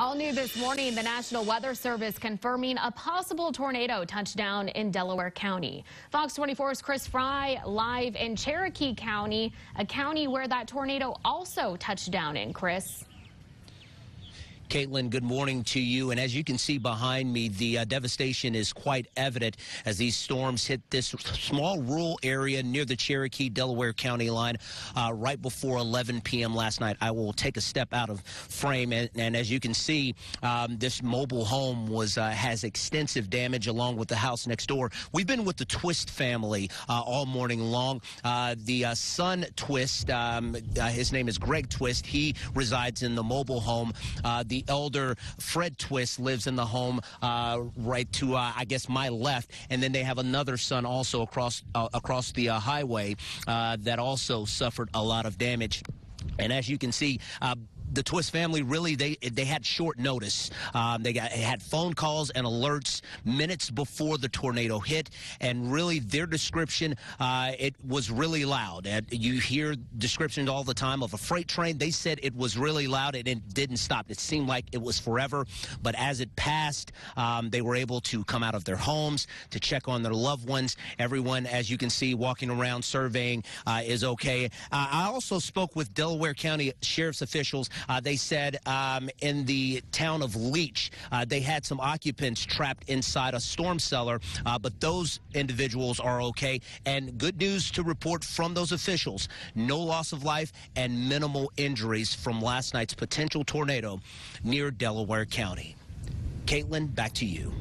All new this morning, the National Weather Service confirming a possible tornado touchdown in Delaware County. Fox 24's Chris Fry live in Cherokee County, a county where that tornado also touched down in. Chris. Caitlin, good morning to you. And as you can see behind me, the devastation is quite evident as these storms hit this small rural area near the Cherokee, Delaware County line right before 11 p.m. last night. I will take a step out of frame. And as you can see, this mobile home has extensive damage along with the house next door. We've been with the Twist family all morning long. The son Twist, his name is Greg Twist. He resides in the mobile home. The elder Fred Twist lives in the home right to, I guess, my left. And then they have another son also across the highway that also suffered a lot of damage. And as you can see, the Twist family really they had short notice. They had phone calls and alerts minutes before the tornado hit, and really their description it was really loud. And you hear descriptions all the time of a freight train. They said it was really loud and it didn't stop. It seemed like it was forever, but as it passed, they were able to come out of their homes to check on their loved ones. Everyone, as you can see, walking around surveying is okay. I also spoke with Delaware County Sheriff's officials. They said in the town of Leech, they had some occupants trapped inside a storm cellar, but those individuals are okay. And good news to report from those officials: no loss of life and minimal injuries from last night's potential tornado near Delaware County. Caitlin, back to you.